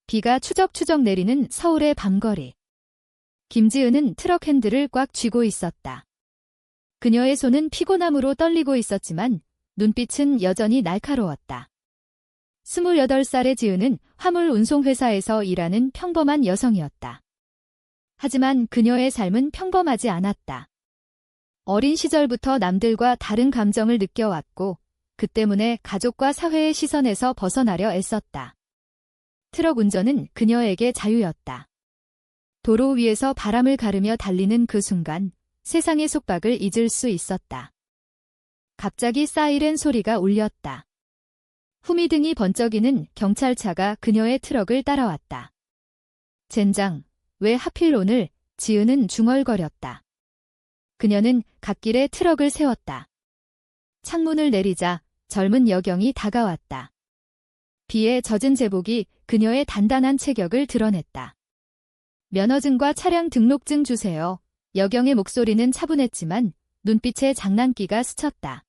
비가 추적추적 내리는 서울의 밤거리. 김지은은 트럭 핸들을 꽉 쥐고 있었다. 그녀의 손은 피곤함으로 떨리고 있었지만 눈빛은 여전히 날카로웠다. 28살의 지은은 화물 운송회사에서 일하는 평범한 여성이었다. 하지만 그녀의 삶은 평범하지 않았다. 어린 시절부터 남들과 다른 감정을 느껴왔고 그 때문에 가족과 사회의 시선에서 벗어나려 애썼다. 트럭 운전은 그녀에게 자유였다. 도로 위에서 바람을 가르며 달리는 그 순간 세상의 속박을 잊을 수 있었다. 갑자기 사이렌 소리가 울렸다. 후미등이 번쩍이는 경찰차가 그녀의 트럭을 따라왔다. 젠장, 왜 하필 오늘? 지은은 중얼거렸다. 그녀는 갓길에 트럭을 세웠다. 창문을 내리자 젊은 여경이 다가왔다. 비에 젖은 제복이 그녀의 단단한 체격을 드러냈다. 면허증과 차량 등록증 주세요. 여경의 목소리는 차분했지만 눈빛에 장난기가 스쳤다.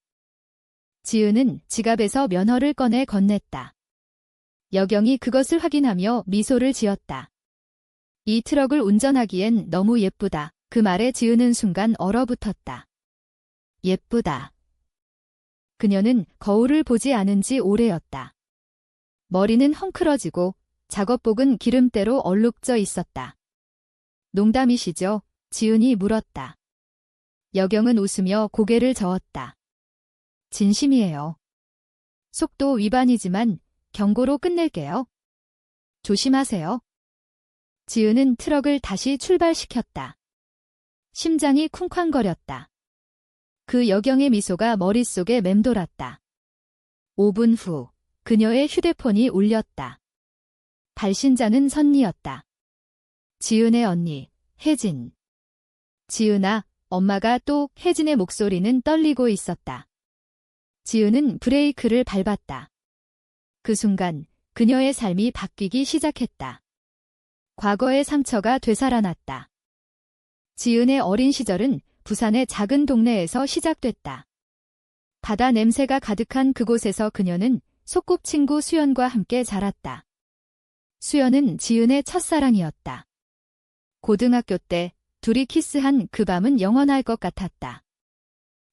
지은은 지갑에서 면허를 꺼내 건넸다. 여경이 그것을 확인하며 미소를 지었다. 이 트럭을 운전하기엔 너무 예쁘다. 그 말에 지은은 순간 얼어붙었다. 예쁘다. 그녀는 거울을 보지 않은 지 오래였다. 머리는 헝클어지고 작업복은 기름때로 얼룩져 있었다. 농담이시죠? 지은이 물었다. 여경은 웃으며 고개를 저었다. 진심이에요. 속도 위반이지만 경고로 끝낼게요. 조심하세요. 지은은 트럭을 다시 출발시켰다. 심장이 쿵쾅거렸다. 그 여경의 미소가 머릿속에 맴돌았다. 5분 후 그녀의 휴대폰이 울렸다. 발신자는 선미였다. 지은의 언니, 혜진. 지은아, 엄마가 또 혜진의 목소리는 떨리고 있었다. 지은은 브레이크를 밟았다. 그 순간 그녀의 삶이 바뀌기 시작했다. 과거의 상처가 되살아났다. 지은의 어린 시절은 부산의 작은 동네에서 시작됐다. 바다 냄새가 가득한 그곳에서 그녀는 소꿉친구 수연과 함께 자랐다. 수연은 지은의 첫사랑이었다. 고등학교 때 둘이 키스한 그 밤은 영원할 것 같았다.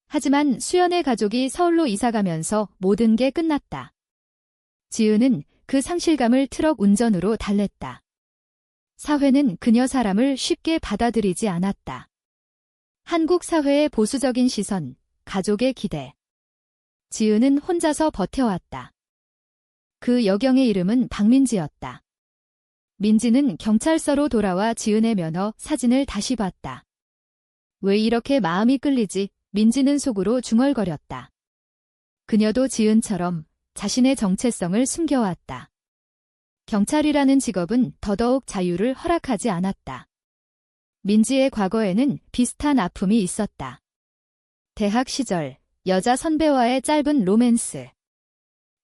하지만 수연의 가족이 서울로 이사가면서 모든 게 끝났다. 지은은 그 상실감을 트럭 운전으로 달랬다. 사회는 그녀 사람을 쉽게 받아들이지 않았다. 한국 사회의 보수적인 시선, 가족의 기대. 지은은 혼자서 버텨왔다. 그 여경의 이름은 박민지였다. 민지는 경찰서로 돌아와 지은의 면허 사진을 다시 봤다. 왜 이렇게 마음이 끌리지? 민지는 속으로 중얼거렸다. 그녀도 지은처럼 자신의 정체성을 숨겨왔다. 경찰이라는 직업은 더더욱 자유를 허락하지 않았다. 민지의 과거에는 비슷한 아픔이 있었다. 대학 시절 여자 선배와의 짧은 로맨스.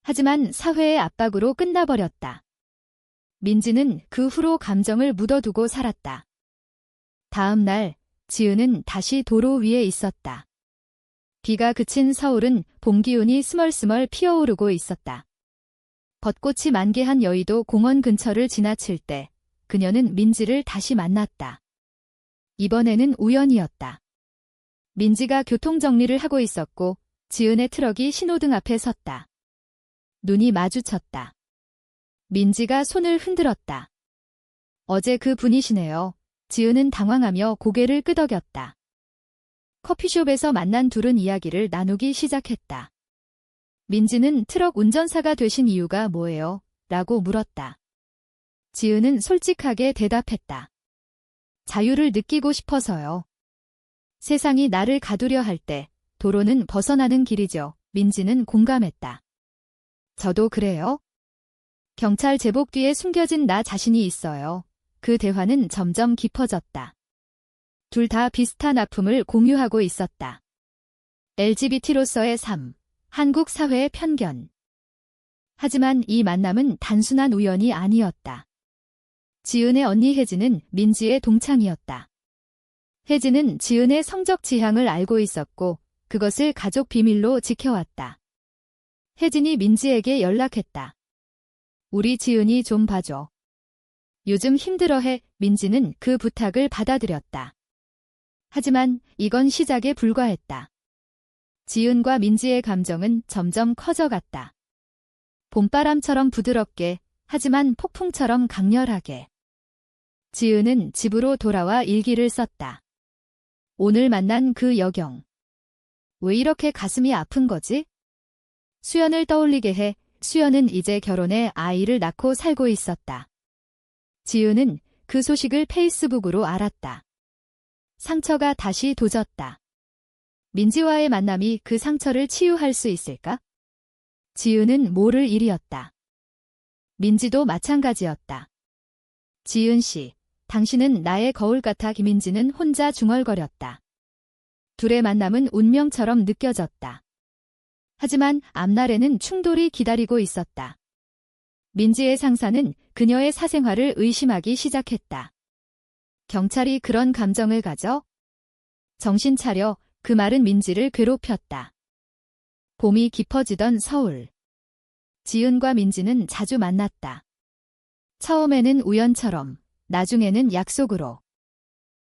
하지만 사회의 압박으로 끝나버렸다. 민지는 그 후로 감정을 묻어두고 살았다. 다음 날 지은은 다시 도로 위에 있었다. 비가 그친 서울은 봄 기운이 스멀스멀 피어오르고 있었다. 벚꽃이 만개한 여의도 공원 근처를 지나칠 때 그녀는 민지를 다시 만났다. 이번에는 우연이었다. 민지가 교통정리를 하고 있었고 지은의 트럭이 신호등 앞에 섰다. 눈이 마주쳤다. 민지가 손을 흔들었다. 어제 그 분이시네요. 지은은 당황하며 고개를 끄덕였다. 커피숍에서 만난 둘은 이야기를 나누기 시작했다. 민지는 트럭 운전사가 되신 이유가 뭐예요? 라고 물었다. 지은은 솔직하게 대답했다. 자유를 느끼고 싶어서요. 세상이 나를 가두려 할 때 도로는 벗어나는 길이죠. 민지는 공감했다. 저도 그래요. 경찰 제복 뒤에 숨겨진 나 자신이 있어요. 그 대화는 점점 깊어졌다. 둘 다 비슷한 아픔을 공유하고 있었다. LGBT로서의 삶, 한국 사회의 편견. 하지만 이 만남은 단순한 우연이 아니었다. 지은의 언니 혜진은 민지의 동창이었다. 혜진은 지은의 성적 지향을 알고 있었고 그것을 가족 비밀로 지켜왔다. 혜진이 민지에게 연락했다. 우리 지은이 좀 봐줘. 요즘 힘들어해. 민지는 그 부탁을 받아들였다. 하지만 이건 시작에 불과했다. 지은과 민지의 감정은 점점 커져갔다. 봄바람처럼 부드럽게, 하지만 폭풍처럼 강렬하게. 지은은 집으로 돌아와 일기를 썼다. 오늘 만난 그 여경. 왜 이렇게 가슴이 아픈 거지? 수연을 떠올리게 해. 수연은 이제 결혼해 아이를 낳고 살고 있었다. 지은은 그 소식을 페이스북으로 알았다. 상처가 다시 도졌다. 민지와의 만남이 그 상처를 치유할 수 있을까? 지은은 모를 일이었다. 민지도 마찬가지였다. 지은 씨, 당신은 나의 거울 같아. 김민지는 혼자 중얼거렸다. 둘의 만남은 운명처럼 느껴졌다. 하지만 앞날에는 충돌이 기다리고 있었다. 민지의 상사는 그녀의 사생활을 의심하기 시작했다. 경찰이 그런 감정을 가져? 정신 차려. 그 말은 민지를 괴롭혔다. 봄이 깊어지던 서울. 지은과 민지는 자주 만났다. 처음에는 우연처럼, 나중에는 약속으로.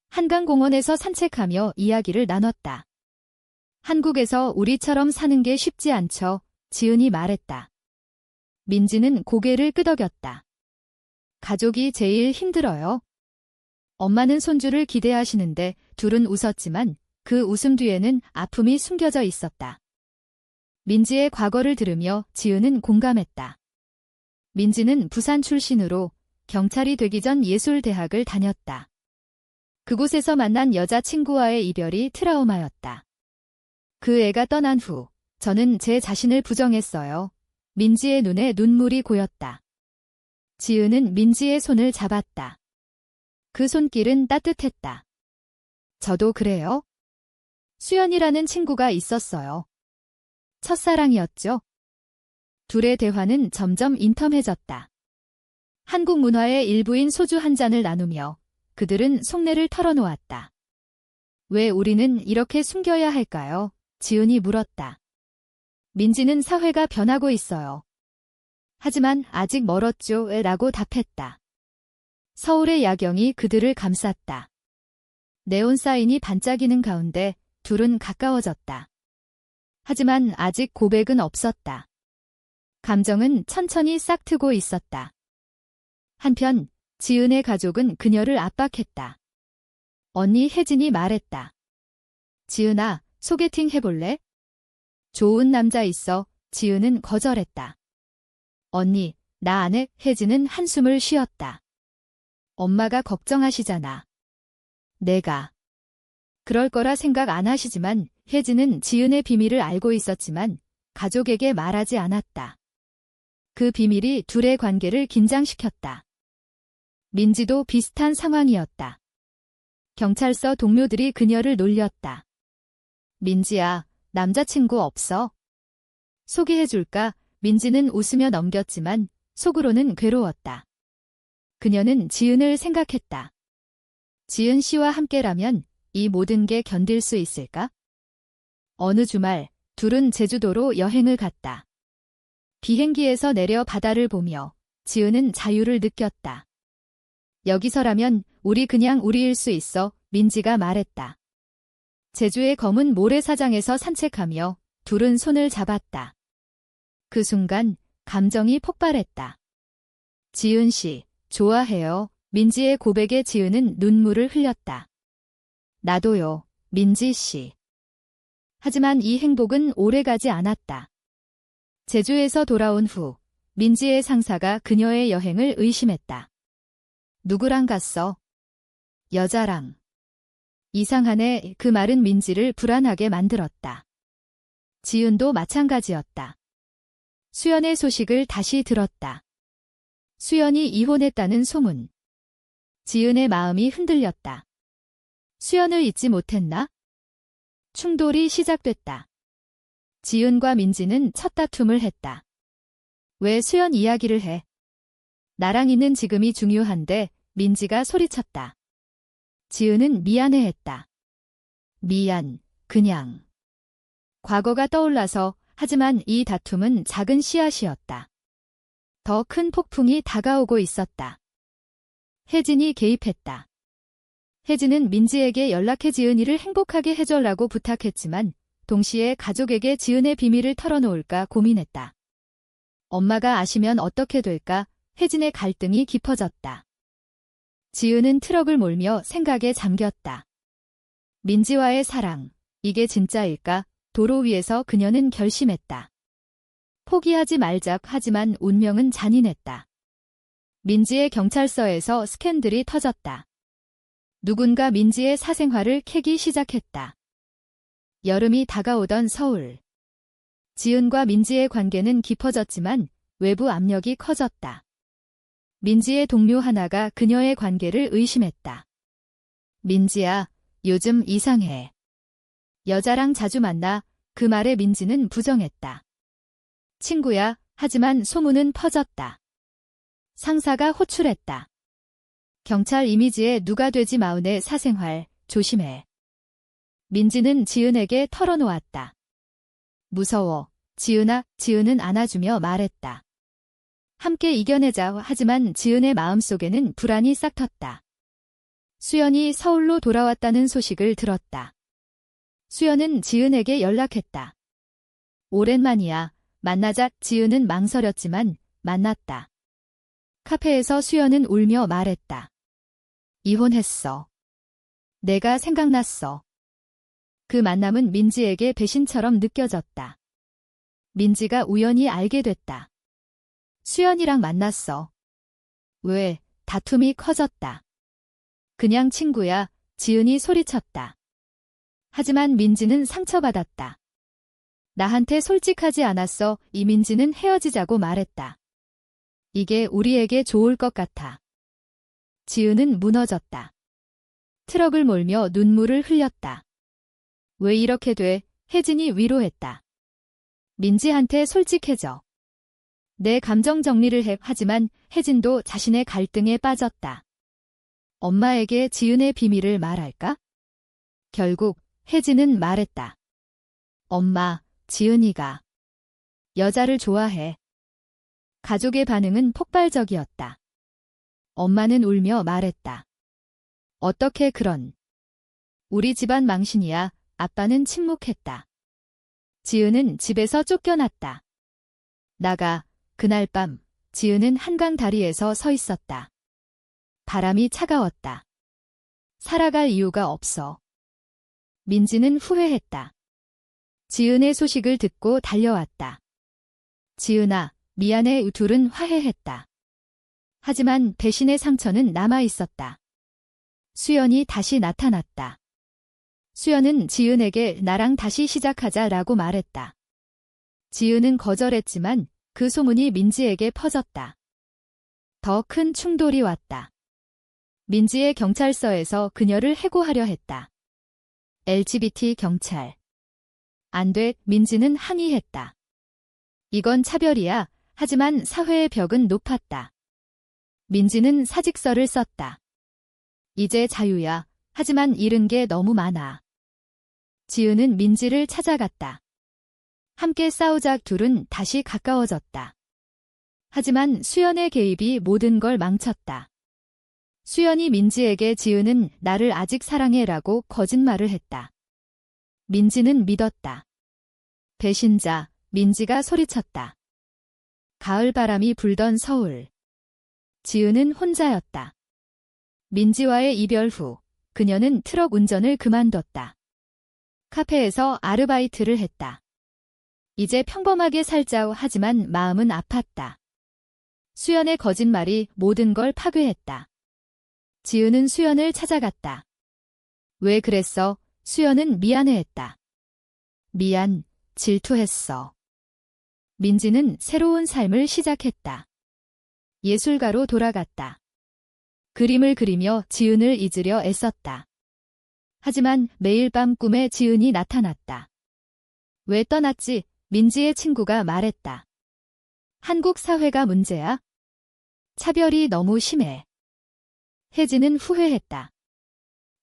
한강공원에서 산책하며 이야기를 나눴다. 한국에서 우리처럼 사는 게 쉽지 않죠. 지은이 말했다. 민지는 고개를 끄덕였다. 가족이 제일 힘들어요. 엄마는 손주를 기대하시는데 둘은 웃었지만 그 웃음 뒤에는 아픔이 숨겨져 있었다. 민지의 과거를 들으며 지은은 공감했다. 민지는 부산 출신으로 경찰이 되기 전 예술대학을 다녔다. 그곳에서 만난 여자친구와의 이별이 트라우마였다. 그 애가 떠난 후 저는 제 자신을 부정했어요. 민지의 눈에 눈물이 고였다. 지은은 민지의 손을 잡았다. 그 손길은 따뜻했다. 저도 그래요. 수연이라는 친구가 있었어요. 첫사랑이었죠. 둘의 대화는 점점 인텀해졌다. 한국 문화의 일부인 소주 한 잔을 나누며 그들은 속내를 털어놓았다. 왜 우리는 이렇게 숨겨야 할까요? 지은이 물었다. 민지는 사회가 변하고 있어요. 하지만 아직 멀었죠. 라고 답했다. 서울의 야경이 그들을 감쌌다. 네온사인이 반짝이는 가운데 둘은 가까워졌다. 하지만 아직 고백은 없었다. 감정은 천천히 싹트고 있었다. 한편 지은의 가족은 그녀를 압박했다. 언니 혜진이 말했다. 지은아, 소개팅 해볼래? 좋은 남자 있어. 지은은 거절했다. 언니, 나 안 해. 혜진은 한숨을 쉬었다. 엄마가 걱정하시잖아. 내가. 그럴 거라 생각 안 하시지만 혜진은 지은의 비밀을 알고 있었지만 가족에게 말하지 않았다. 그 비밀이 둘의 관계를 긴장시켰다. 민지도 비슷한 상황이었다. 경찰서 동료들이 그녀를 놀렸다. 민지야, 남자친구 없어? 소개해줄까? 민지는 웃으며 넘겼지만 속으로는 괴로웠다. 그녀는 지은을 생각했다. 지은 씨와 함께라면 이 모든 게 견딜 수 있을까? 어느 주말, 둘은 제주도로 여행을 갔다. 비행기에서 내려 바다를 보며 지은은 자유를 느꼈다. 여기서라면 우리 그냥 우리일 수 있어. 민지가 말했다. 제주의 검은 모래사장에서 산책하며 둘은 손을 잡았다. 그 순간 감정이 폭발했다. 지은 씨, 좋아해요. 민지의 고백에 지은은 눈물을 흘렸다. 나도요, 민지 씨. 하지만 이 행복은 오래가지 않았다. 제주에서 돌아온 후 민지의 상사가 그녀의 여행을 의심했다. 누구랑 갔어? 여자랑. 이상하네. 그 말은 민지를 불안하게 만들었다. 지은도 마찬가지였다. 수연의 소식을 다시 들었다. 수연이 이혼했다는 소문. 지은의 마음이 흔들렸다. 수연을 잊지 못했나? 충돌이 시작됐다. 지은과 민지는 첫 다툼을 했다. 왜 수연 이야기를 해? 나랑 있는 지금이 중요한데. 민지가 소리쳤다. 지은은 미안해했다. 미안, 그냥. 과거가 떠올라서. 하지만 이 다툼은 작은 씨앗이었다. 더 큰 폭풍이 다가오고 있었다. 혜진이 개입했다. 혜진은 민지에게 연락해 지은이를 행복하게 해줘라고 부탁했지만 동시에 가족에게 지은의 비밀을 털어놓을까 고민했다. 엄마가 아시면 어떻게 될까? 혜진의 갈등이 깊어졌다. 지은은 트럭을 몰며 생각에 잠겼다. 민지와의 사랑, 이게 진짜일까? 도로 위에서 그녀는 결심했다. 포기하지 말자. 하지만 운명은 잔인했다. 민지의 경찰서에서 스캔들이 터졌다. 누군가 민지의 사생활을 캐기 시작했다. 여름이 다가오던 서울. 지은과 민지의 관계는 깊어졌지만 외부 압력이 커졌다. 민지의 동료 하나가 그녀의 관계를 의심했다. 민지야, 요즘 이상해. 여자랑 자주 만나. 그 말에 민지는 부정했다. 친구야, 하지만 소문은 퍼졌다. 상사가 호출했다. 경찰 이미지에 누가 되지 마은의 사생활, 조심해. 민지는 지은에게 털어놓았다. 무서워. 지은아, 지은은 안아주며 말했다. 함께 이겨내자. 하지만 지은의 마음속에는 불안이 싹 텄다. 수연이 서울로 돌아왔다는 소식을 들었다. 수연은 지은에게 연락했다. 오랜만이야. 만나자. 지은은 망설였지만 만났다. 카페에서 수연은 울며 말했다. 이혼했어. 내가 생각났어. 그 만남은 민지에게 배신처럼 느껴졌다. 민지가 우연히 알게 됐다. 수연이랑 만났어. 왜? 다툼이 커졌다. 그냥 친구야. 지은이 소리쳤다. 하지만 민지는 상처받았다. 나한테 솔직하지 않았어. 이민지는 헤어지자고 말했다. 이게 우리에게 좋을 것 같아. 지은은 무너졌다. 트럭을 몰며 눈물을 흘렸다. 왜 이렇게 돼? 혜진이 위로했다. 민지한테 솔직해져. 내 감정 정리를 해. 하지만 혜진도 자신의 갈등에 빠졌다. 엄마에게 지은의 비밀을 말할까? 결국 혜진은 말했다. 엄마, 지은이가 여자를 좋아해. 가족의 반응은 폭발적이었다. 엄마는 울며 말했다. 어떻게 그런. 우리 집안 망신이야. 아빠는 침묵했다. 지은은 집에서 쫓겨났다. 나가. 그날 밤 지은은 한강 다리에서 서 있었다. 바람이 차가웠다. 살아갈 이유가 없어. 민지는 후회했다. 지은의 소식을 듣고 달려왔다. 지은아, 미안해. 둘은 화해했다. 하지만 배신의 상처는 남아있었다. 수연이 다시 나타났다. 수연은 지은에게 나랑 다시 시작하자라고 말했다. 지은은 거절했지만 그 소문이 민지에게 퍼졌다. 더 큰 충돌이 왔다. 민지의 경찰서에서 그녀를 해고하려 했다. LGBT 경찰. 안 돼. 민지는 항의했다. 이건 차별이야. 하지만 사회의 벽은 높았다. 민지는 사직서를 썼다. 이제 자유야. 하지만 잃은 게 너무 많아. 지은은 민지를 찾아갔다. 함께 싸우자. 둘은 다시 가까워졌다. 하지만 수연의 개입이 모든 걸 망쳤다. 수연이 민지에게 지은은 나를 아직 사랑해라고 거짓말을 했다. 민지는 믿었다. 배신자, 민지가 소리쳤다. 가을 바람이 불던 서울. 지은은 혼자였다. 민지와의 이별 후 그녀는 트럭 운전을 그만뒀다. 카페에서 아르바이트를 했다. 이제 평범하게 살자. 하지만 마음은 아팠다. 수연의 거짓말이 모든 걸 파괴했다. 지은은 수연을 찾아갔다. 왜 그랬어? 수연은 미안해했다. 미안, 질투했어. 민지는 새로운 삶을 시작했다. 예술가로 돌아갔다. 그림을 그리며 지은을 잊으려 애썼다. 하지만 매일 밤 꿈에 지은이 나타났다. 왜 떠났지? 민지의 친구가 말했다. 한국 사회가 문제야? 차별이 너무 심해. 혜진은 후회했다.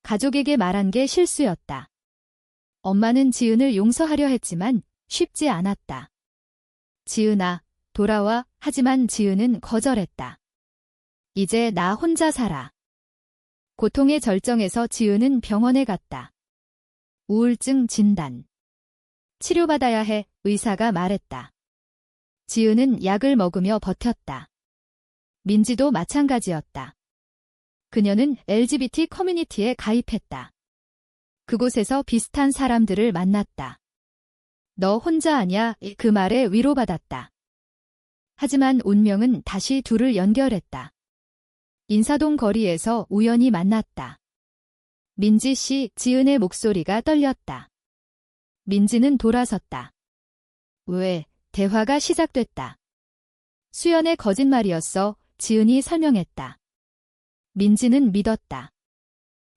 가족에게 말한 게 실수였다. 엄마는 지은을 용서하려 했지만 쉽지 않았다. 지은아, 돌아와. 하지만 지은은 거절했다. 이제 나 혼자 살아. 고통의 절정에서 지은은 병원에 갔다. 우울증 진단. 치료받아야 해, 의사가 말했다. 지은은 약을 먹으며 버텼다. 민지도 마찬가지였다. 그녀는 LGBT 커뮤니티에 가입했다. 그곳에서 비슷한 사람들을 만났다. 너 혼자 아냐? 그 말에 위로받았다. 하지만 운명은 다시 둘을 연결했다. 인사동 거리에서 우연히 만났다. 민지 씨, 지은의 목소리가 떨렸다. 민지는 돌아섰다. 왜? 대화가 시작됐다. 수연의 거짓말이었어, 지은이 설명했다. 민지는 믿었다.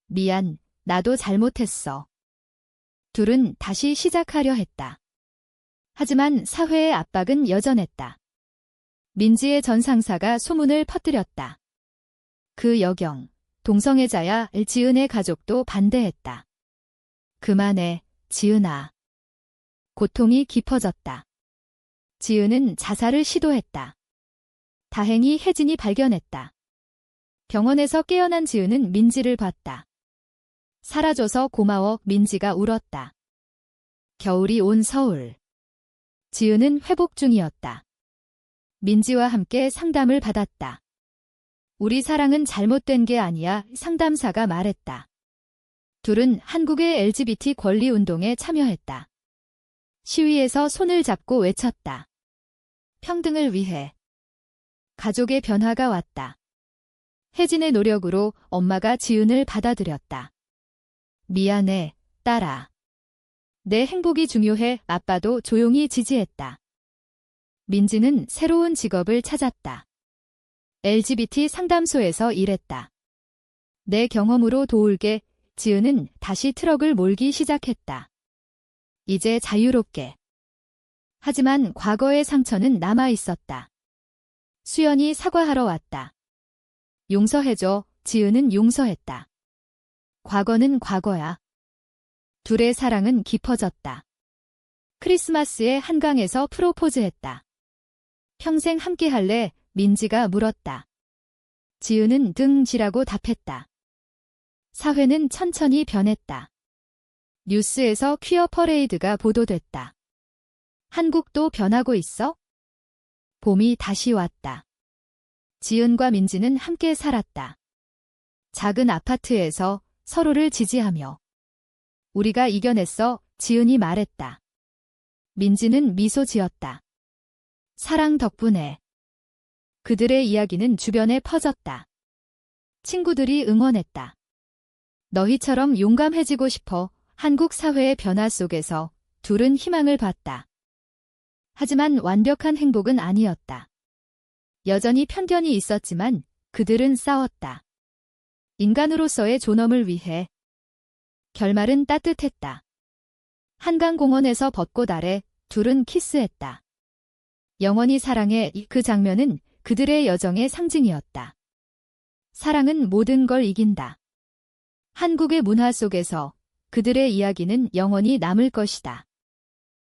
미안, 나도 잘못했어. 둘은 다시 시작하려 했다. 하지만 사회의 압박은 여전했다. 민지의 전 상사가 소문을 퍼뜨렸다. 그 여경, 동성애자야. 지은의 가족도 반대했다. 그만해, 지은아. 고통이 깊어졌다. 지은은 자살을 시도했다. 다행히 혜진이 발견했다. 병원에서 깨어난 지은은 민지를 봤다. 사라져서 고마워, 민지가 울었다. 겨울이 온 서울. 지은은 회복 중이었다. 민지와 함께 상담을 받았다. 우리 사랑은 잘못된 게 아니야, 상담사가 말했다. 둘은 한국의 LGBT 권리 운동에 참여했다. 시위에서 손을 잡고 외쳤다. 평등을 위해. 가족의 변화가 왔다. 혜진의 노력으로 엄마가 지은을 받아들였다. 미안해, 딸아. 내 행복이 중요해. 아빠도 조용히 지지했다. 민지는 새로운 직업을 찾았다. LGBT 상담소에서 일했다. 내 경험으로 도울게. 지은은 다시 트럭을 몰기 시작했다. 이제 자유롭게. 하지만 과거의 상처는 남아 있었다. 수연이 사과하러 왔다. 용서해줘. 지은은 용서했다. 과거는 과거야. 둘의 사랑은 깊어졌다. 크리스마스에 한강에서 프로포즈했다. 평생 함께할래? 민지가 물었다. 지은은 등지라고 답했다. 사회는 천천히 변했다. 뉴스에서 퀴어 퍼레이드가 보도됐다. 한국도 변하고 있어? 봄이 다시 왔다. 지은과 민지는 함께 살았다. 작은 아파트에서 서로를 지지하며. 우리가 이겨냈어, 지은이 말했다. 민지는 미소 지었다. 사랑 덕분에. 그들의 이야기는 주변에 퍼졌다. 친구들이 응원했다. 너희처럼 용감해지고 싶어. 한국 사회의 변화 속에서 둘은 희망을 봤다. 하지만 완벽한 행복은 아니었다. 여전히 편견이 있었지만 그들은 싸웠다. 인간으로서의 존엄을 위해. 결말은 따뜻했다. 한강공원에서 벚꽃 아래 둘은 키스했다. 영원히 사랑해. 그 장면은 그들의 여정의 상징이었다. 사랑은 모든 걸 이긴다. 한국의 문화 속에서 그들의 이야기는 영원히 남을 것이다.